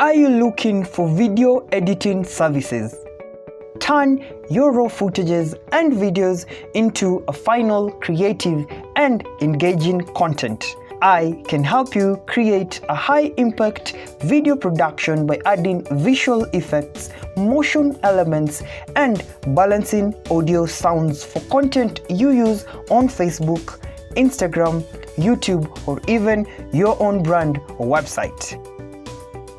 Are you looking for video editing services? Turn your raw footages and videos into a final, creative, and engaging content. I can help you create a high-impact video production by adding visual effects, motion elements, and balancing audio sounds for content you use on Facebook, Instagram, YouTube, or even your own brand or website.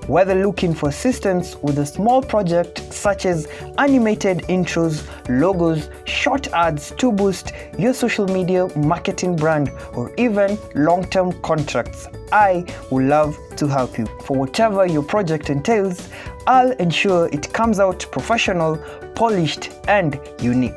Whether looking for assistance with a small project such as animated intros, logos, short ads to boost your social media marketing brand, or even long-term contracts, I would love to help you. For whatever your project entails, I'll ensure it comes out professional, polished, and unique.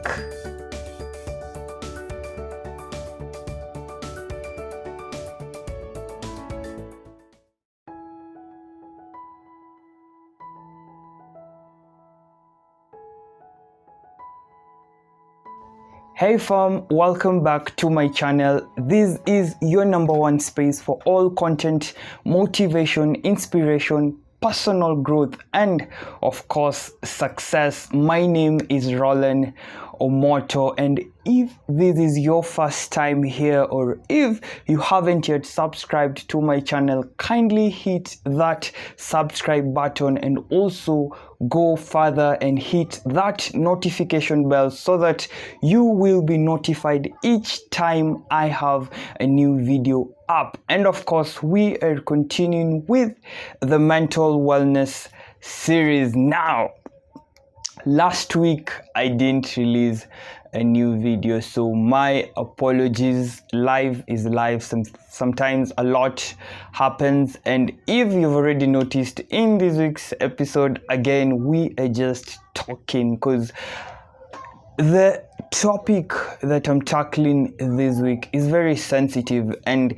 Hey fam, welcome back to my channel. This is your number one space for all content, motivation, inspiration, personal growth, and of course success. My name is Roland Omoto, and if this is your first time here, or if you haven't yet subscribed to my channel, kindly hit that subscribe button and also go further and hit that notification bell so that you will be notified each time I have a new video up. And of course, we are continuing with the mental wellness series. Now, last week I didn't release a new video, so my apologies. Life is life. Sometimes a lot happens, and if you've already noticed in this week's episode, again we are just talking because the topic that I'm tackling this week is very sensitive, and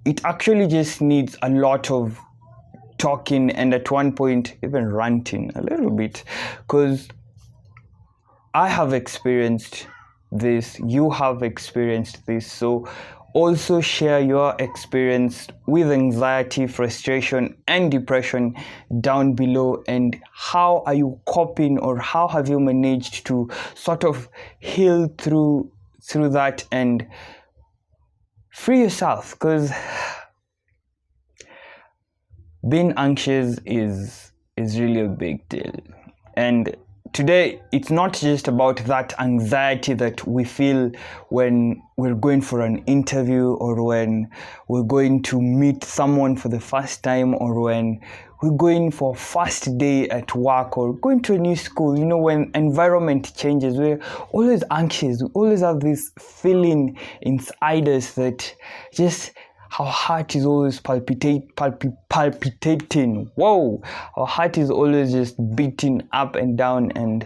it actually just needs a lot of talking, and at one point even ranting a little bit, because I have experienced this, you have experienced this. So also share your experience with anxiety, frustration, and depression down below, and how are you coping, or how have you managed to sort of heal through that and free yourself, because being anxious is really a big deal. And today, it's not just about that anxiety that we feel when we're going for an interview, or when we're going to meet someone for the first time, or when we're going for a first day at work, or going to a new school. You know, when environment changes, we're always anxious. We always have this feeling inside us that just our heart is always palpitating. Whoa, our heart is always just beating up and down, and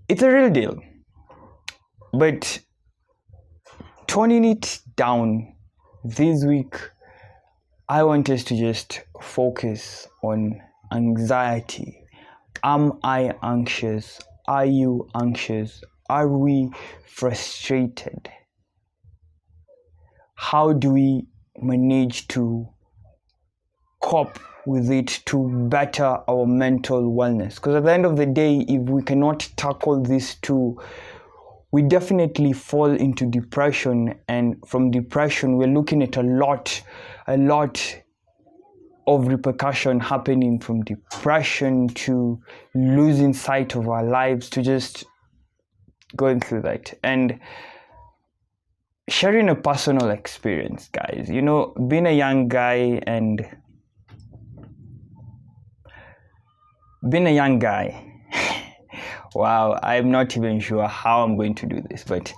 it's a real deal. But toning it down this week, I want us to just focus on anxiety. Am I anxious? Are you anxious? Are we frustrated? How do we manage to cope with it to better our mental wellness? Because at the end of the day, if we cannot tackle these two, we definitely fall into depression, and from depression we're looking at a lot of repercussion happening, from depression to losing sight of our lives, to just going through that. And sharing a personal experience, guys, you know, being a young guy, wow, I'm not even sure how I'm going to do this, but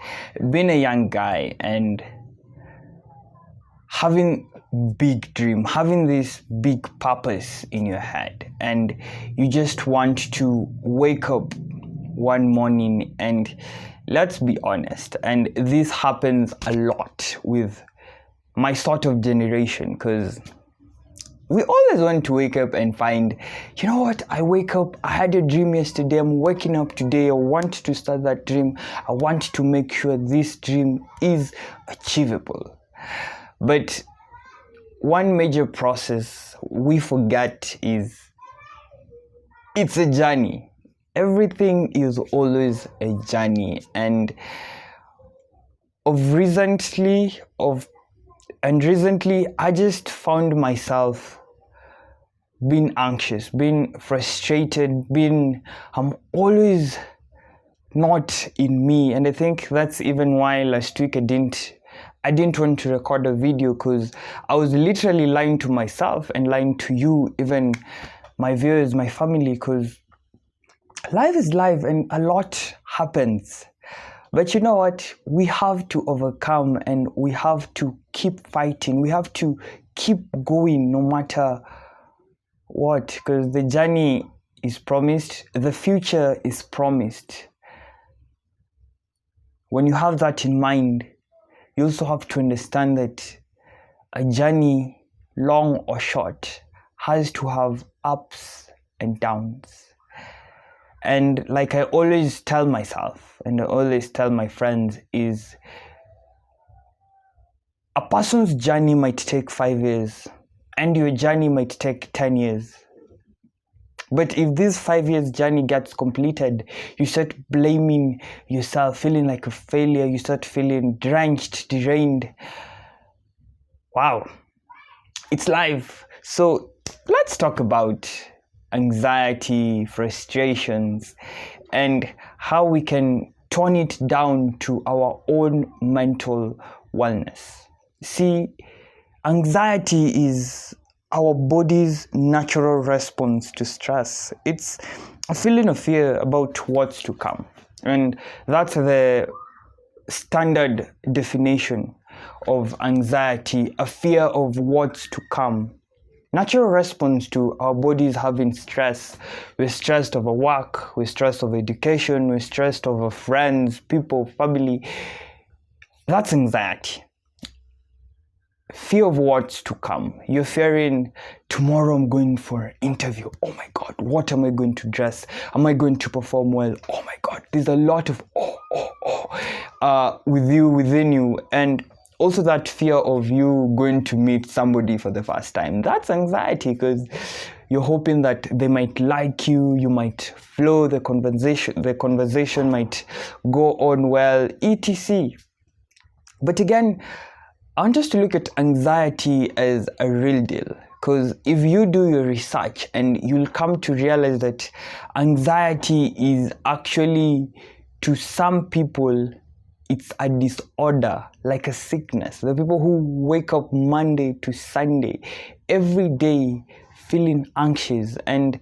being a young guy and having big dream, having this big purpose in your head, and you just want to wake up one morning, and let's be honest, and this happens a lot with my sort of generation, because we always want to wake up and find, you know what, I wake up, I had a dream yesterday, I'm waking up today, I want to start that dream, I want to make sure this dream is achievable. But one major process we forget is it's a journey. Everything is always a journey, and recently I just found myself being anxious, being frustrated, I'm always not in me. And I think that's even why last week I didn't want to record a video, because I was literally lying to myself and lying to you, even my viewers, my family, because life is life and a lot happens. But you know what? We have to overcome, and we have to keep fighting. We have to keep going no matter what, because the journey is promised, the future is promised. When you have that in mind, you also have to understand that a journey, long or short, has to have ups and downs. And like I always tell myself, and I always tell my friends, is a person's journey might take 5 years, and your journey might take 10 years. But if this 5 years journey gets completed, you start blaming yourself, feeling like a failure, you start feeling drenched, drained. Wow, it's life. So let's talk about anxiety, frustrations, and how we can tone it down to our own mental wellness. See, anxiety is our body's natural response to stress. It's a feeling of fear about what's to come. And that's the standard definition of anxiety, a fear of what's to come. Natural response to our bodies having stress. We're stressed over work, we're stressed over education, we're stressed over friends, people, family. That's anxiety. Fear of what's to come. You're fearing, tomorrow I'm going for an interview. Oh my God, what am I going to dress? Am I going to perform well? Oh my God, there's a lot of within you. And also that fear of you going to meet somebody for the first time. That's anxiety, because you're hoping that they might like you, you might flow, the conversation might go on well, etc. But again, I want us to look at anxiety as a real deal, because if you do your research, and you'll come to realize that anxiety is actually, to some people, it's a disorder, like a sickness. The people who wake up Monday to Sunday, every day feeling anxious. And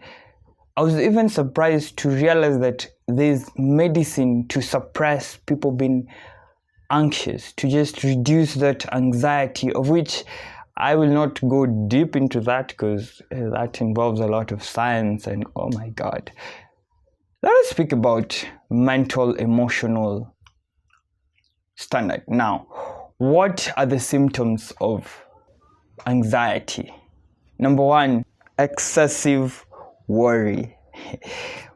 I was even surprised to realize that there's medicine to suppress people being anxious, to just reduce that anxiety, of which I will not go deep into that, because that involves a lot of science, and oh my God. Let us speak about mental, emotional standard. Now, what are the symptoms of anxiety? Number one, excessive worry.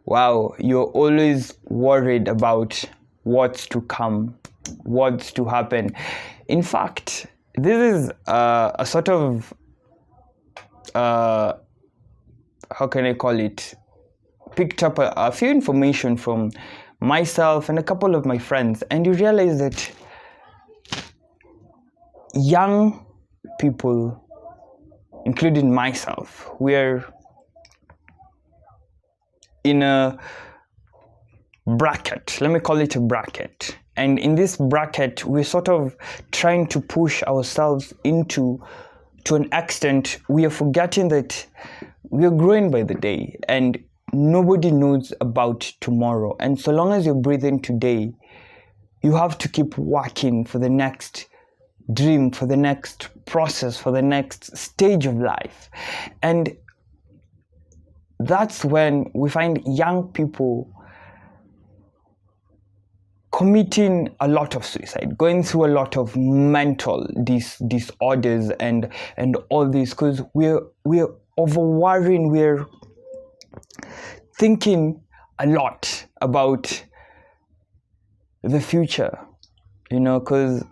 Wow, you're always worried about what's to come, what's to happen. In fact, this is a sort of how can I call it, picked up a few information from myself and a couple of my friends, and you realize that young people, including myself, we're in a bracket. Let me call it a bracket. And in this bracket, we're sort of trying to push ourselves to an extent, we are forgetting that we are growing by the day, and nobody knows about tomorrow. And so long as you're breathing today, you have to keep working for the next dream, for the next process, for the next stage of life. And that's when we find young people committing a lot of suicide, going through a lot of mental disorders and all this, because we're over-worrying, we're thinking a lot about the future, because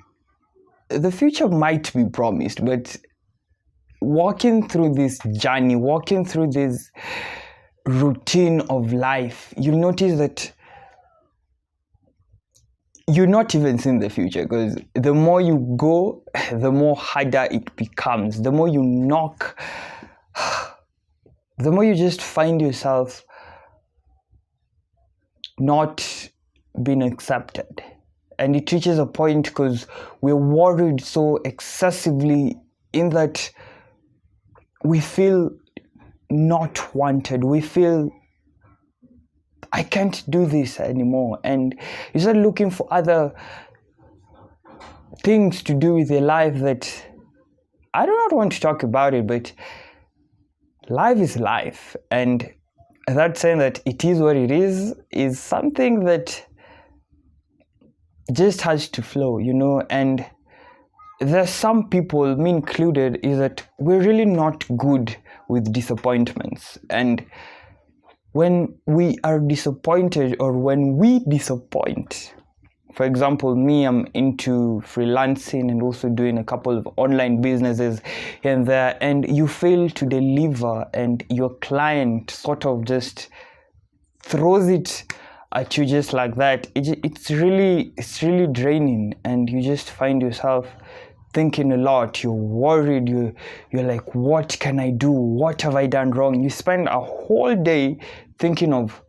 the future might be promised, but walking through this journey, walking through this routine of life, you'll notice that you're not even seeing the future, because the more you go, the more harder it becomes. The more you knock, the more you just find yourself not being accepted. And it reaches a point because we're worried so excessively in that we feel not wanted. We feel, I can't do this anymore. And you start looking for other things to do with your life that I do not want to talk about it, but life is life. And that saying that it is what it is something that just has to flow, and there's some people, me included, is that we're really not good with disappointments. And when we are disappointed, or when we disappoint, for example, me, I'm into freelancing and also doing a couple of online businesses here and there, and you fail to deliver and your client sort of just throws it at you just like that, it's really draining, and you just find yourself thinking a lot. You're worried, you're like, what can I do? What have I done wrong? You spend a whole day thinking of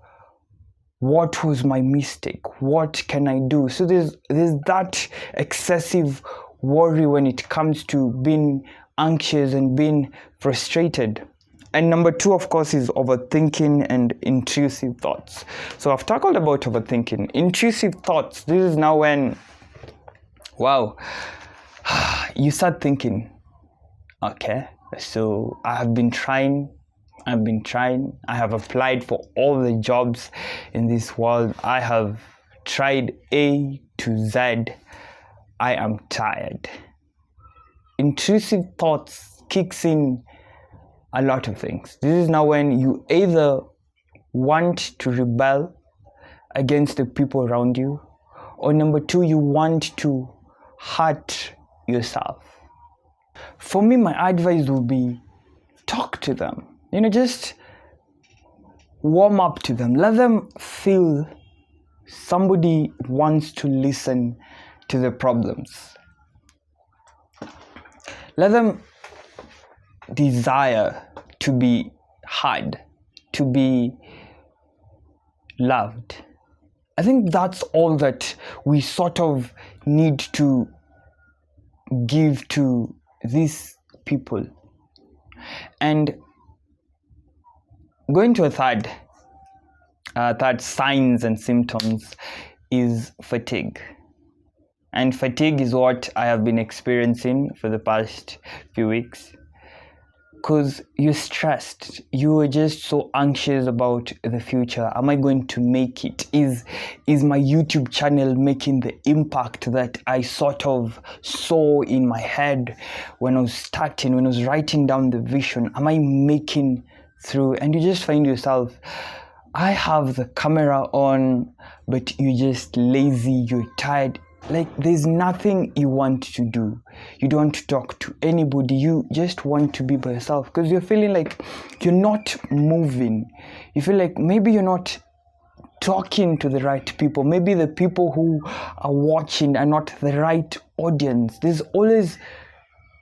what was my mistake, what can I do? So there's that excessive worry when it comes to being anxious and being frustrated. And number 2, of course, is overthinking and intrusive thoughts. So I've tackled about overthinking. Intrusive thoughts, this is now when, you start thinking, okay, so I have been trying, I have applied for all the jobs in this world, I have tried A to Z, I am tired. Intrusive thoughts kicks in a lot of things. This is now when you either want to rebel against the people around you, or number 2, you want to hurt yourself. For me, my advice would be, talk to them. Just warm up to them. Let them feel somebody wants to listen to the problems. Let them desire to be heard, to be loved. I think that's all that we sort of need to give to these people. And going to a third signs and symptoms is fatigue. And fatigue is what I have been experiencing for the past few weeks. Because you're stressed, you are just so anxious about the future. Am I going to make it? Is my YouTube channel making the impact that I sort of saw in my head when I was writing down the vision? Am I making through? And you just find yourself, I have the camera on, but you're just lazy, you're tired. Like, there's nothing you want to do. You don't want to talk to anybody. You just want to be by yourself because you're feeling like you're not moving. You feel like maybe you're not talking to the right people. Maybe the people who are watching are not the right audience. There's always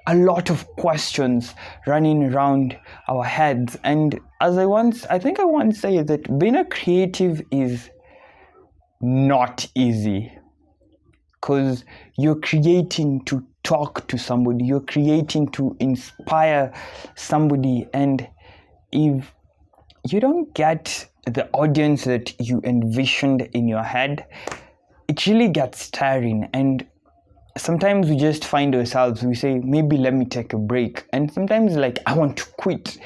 a lot of questions running around our heads. And as I think I once said that being a creative is not easy. Because you're creating to talk to somebody, you're creating to inspire somebody, and if you don't get the audience that you envisioned in your head, it really gets tiring. And sometimes we just find ourselves, we say, maybe let me take a break. And sometimes like, I want to quit.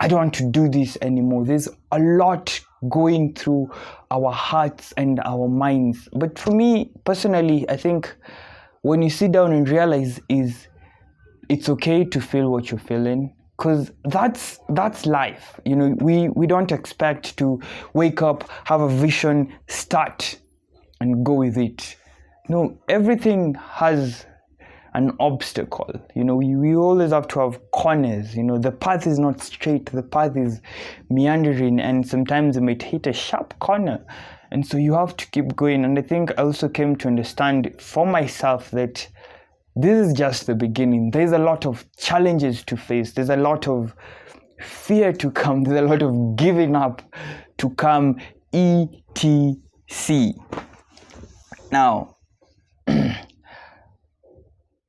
I don't want to do this anymore. There's a lot going through our hearts and our minds. But for me personally, I think when you sit down and realize it's okay to feel what you're feeling, because that's life. We don't expect to wake up, have a vision, start and go with it. No, everything has an obstacle. We always have to have corners. The path is not straight, the path is meandering, and sometimes it might hit a sharp corner, and so you have to keep going. And I think I also came to understand for myself that this is just the beginning. There's a lot of challenges to face, there's a lot of fear to come, there's a lot of giving up to come, etc. Now,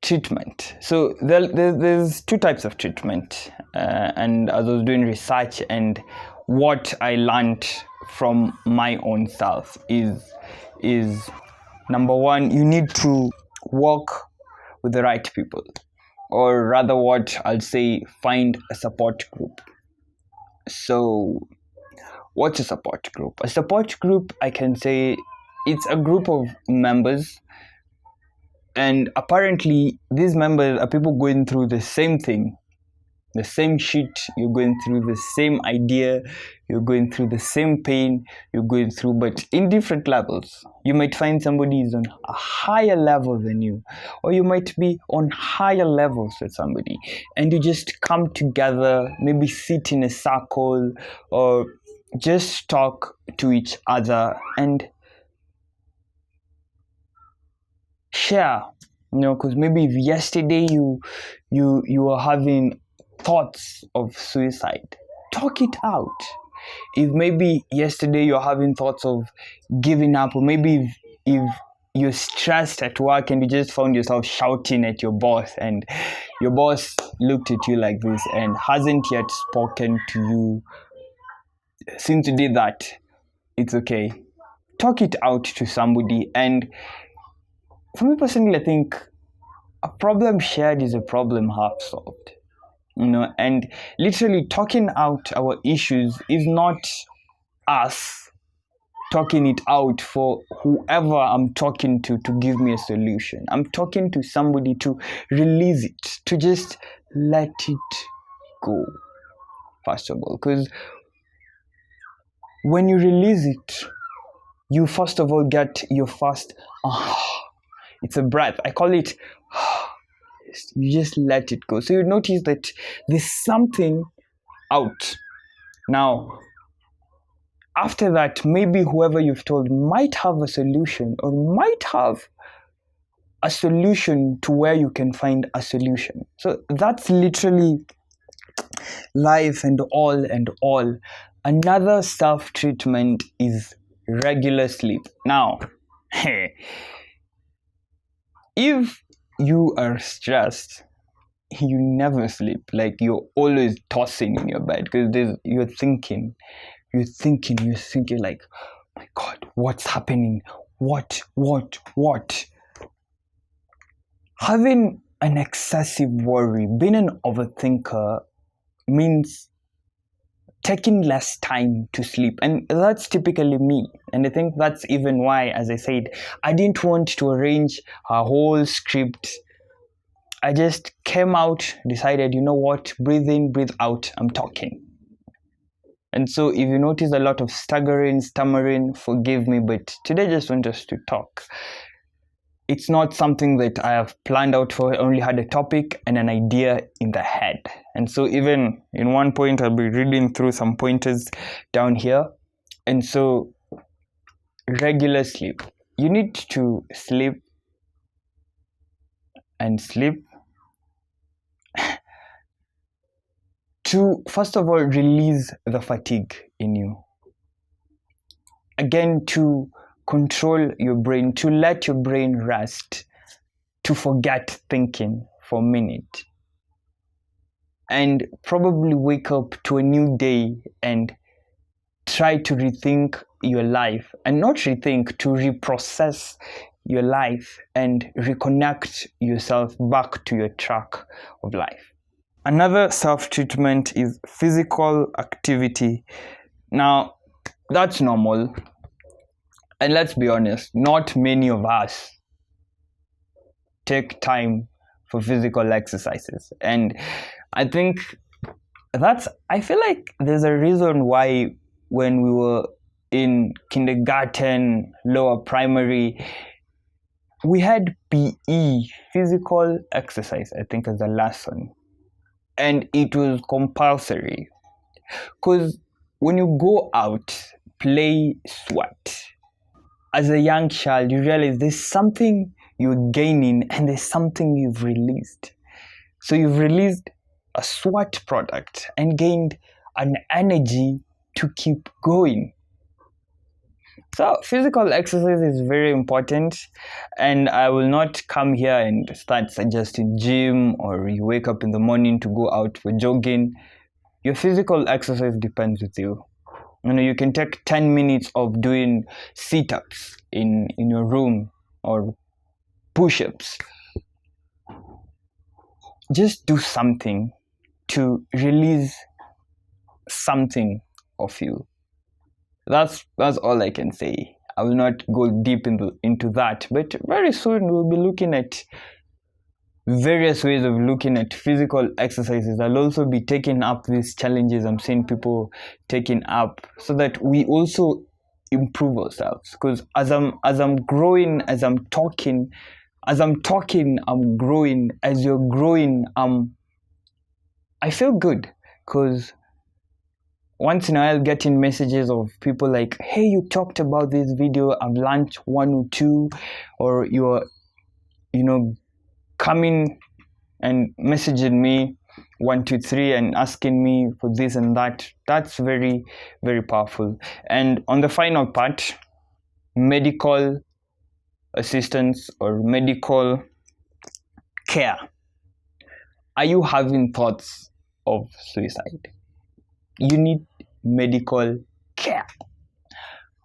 treatment. So there's two types of treatment, and as I was doing research, and what I learned from my own self is number one, you need to work with the right people, or rather what I'll say, find a support group. So what's a support group? A support group, I can say, it's a group of members, and apparently these members are people going through the same thing, the same shit. You're going through the same idea, you're going through the same pain you're going through, but in different levels. You might find somebody is on a higher level than you, or you might be on higher levels with somebody, and you just come together, maybe sit in a circle, or just talk to each other and share. Because maybe if yesterday you were having thoughts of suicide, talk it out. If maybe yesterday you're having thoughts of giving up, or maybe if you're stressed at work and you just found yourself shouting at your boss, and your boss looked at you like this and hasn't yet spoken to you, since you did that, it's okay. Talk it out to somebody. And for me personally, I think a problem shared is a problem half solved. And literally talking out our issues is not us talking it out for whoever I'm talking to give me a solution. I'm talking to somebody to release it, to just let it go, first of all. Because when you release it, you first of all get your first it's a breath. I call it you just let it go. So you notice that there's something out. Now, after that, maybe whoever you've told might have a solution, or might have a solution to where you can find a solution. So that's literally life and all. Another self-treatment is regular sleep. Now, if you are stressed, you never sleep. Like, you're always tossing in your bed, because you're thinking like, oh my God, what's happening? What? Having an excessive worry, being an overthinker, means taking less time to sleep. And that's typically me. And I think that's even why, as I said, I didn't want to arrange a whole script. I just came out, decided, you know what, breathe in, breathe out, I'm talking. And so if you notice a lot of stammering, forgive me, but today I just want us to talk. It's not something that I have planned out for. I only had a topic and an idea in the head. And so even in one point, I'll be reading through some pointers down here. And so regular sleep. You need to sleep and sleep to, first of all, release the fatigue in you. Again, to control your brain, to let your brain rest, to forget thinking for a minute, and probably wake up to a new day and try to rethink your life, and not rethink, to reprocess your life and reconnect yourself back to your track of life. Another self-treatment is physical activity. Now, that's normal. And let's be honest, not many of us take time for physical exercises. And I think I feel like there's a reason why when we were in kindergarten, lower primary, we had PE, physical exercise, I think, as a lesson, and it was compulsory because when you go out, play, sweat, as a young child, you realize there's something you're gaining and there's something you've released. So you've released a sweat product and gained an energy to keep going. So physical exercise is very important, and I will not come here and start suggesting gym or you wake up in the morning to go out for jogging. Your physical exercise depends with you. You can take 10 minutes of doing sit-ups in your room or push-ups. Just do something to release something of you. That's all I can say. I will not go deep into that, but very soon we'll be looking at various ways of looking at physical exercises. I'll also be taking up these challenges I'm seeing people taking up so that we also improve ourselves. Because as I'm growing, as I'm talking, I'm growing. As you're growing, I feel good because once in a while getting messages of people like, hey, you talked about this video, I've learned 1 or 2, or you're coming and messaging me 1, 2, 3 and asking me for this and that. That's very, very powerful. And on the final part, medical assistance or medical care. Are you having thoughts of suicide? You need medical care.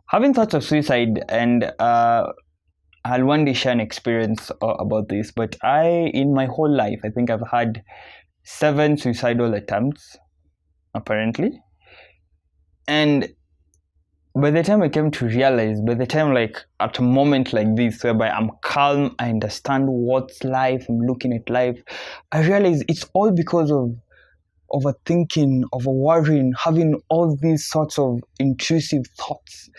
Having thoughts of suicide, and I'll one day share an experience about this, but in my whole life, I think I've had 7 suicidal attempts, apparently. And by the time I came to realize, at a moment like this, whereby I'm calm, I understand what's life, I'm looking at life, I realize it's all because of overthinking, worrying, having all these sorts of intrusive thoughts.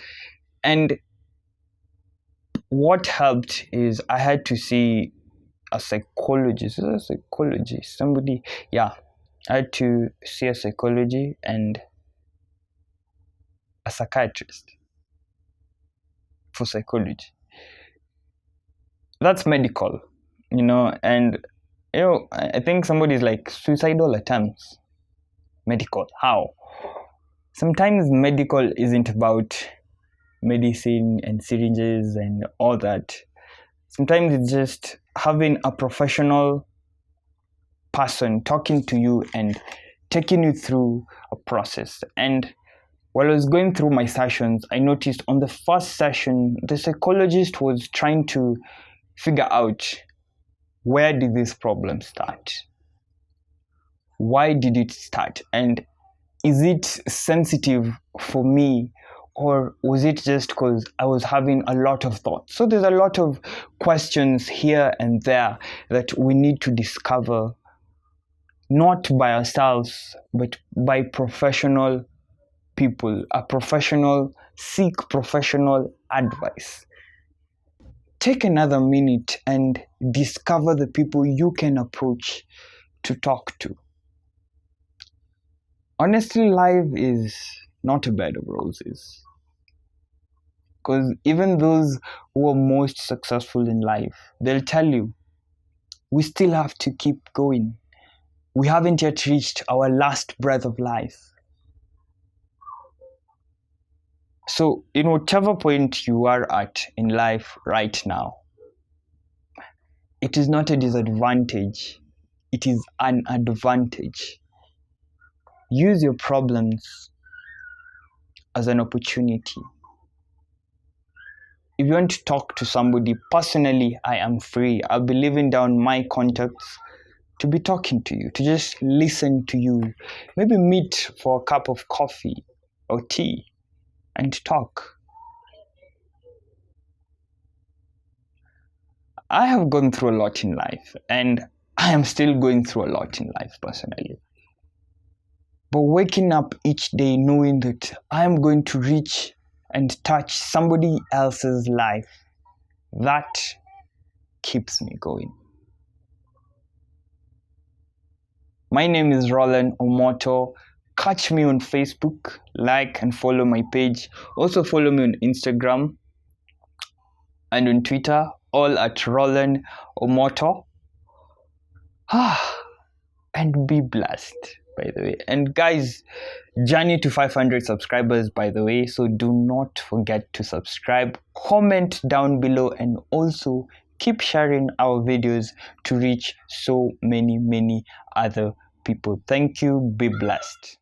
And what helped is I had to see a psychologist. I had to see a psychology and a psychiatrist for psychology. That's medical, and I think somebody's like, suicidal attempts, medical, how? Sometimes medical isn't about medicine and syringes and all that. Sometimes it's just having a professional person talking to you and taking you through a process. And while I was going through my sessions, I noticed on the first session, the psychologist was trying to figure out, where did this problem start? Why did it start? And is it sensitive for me? Or was it just because I was having a lot of thoughts? So there's a lot of questions here and there that we need to discover, not by ourselves, but by professional people. Seek professional advice. Take another minute and discover the people you can approach to talk to. Honestly, life is not a bed of roses. Because even those who are most successful in life, they'll tell you, we still have to keep going. We haven't yet reached our last breath of life. So, in whatever point you are at in life right now, it is not a disadvantage, it is an advantage. Use your problems as an opportunity. If you want to talk to somebody personally, I am free. I'll be leaving down my contacts to be talking to you, to just listen to you. Maybe meet for a cup of coffee or tea and talk. I have gone through a lot in life, and I am still going through a lot in life personally. But waking up each day knowing that I am going to reach and touch somebody else's life, that keeps me going. My name is Roland Omoto. Catch me on Facebook, like and follow my page. Also follow me on Instagram and on Twitter, all at Roland Omoto. And be blessed, by the way. And guys, journey to 500 subscribers, by the way, so do not forget to subscribe, comment down below, and also keep sharing our videos to reach so many other people. Thank you. Be blessed.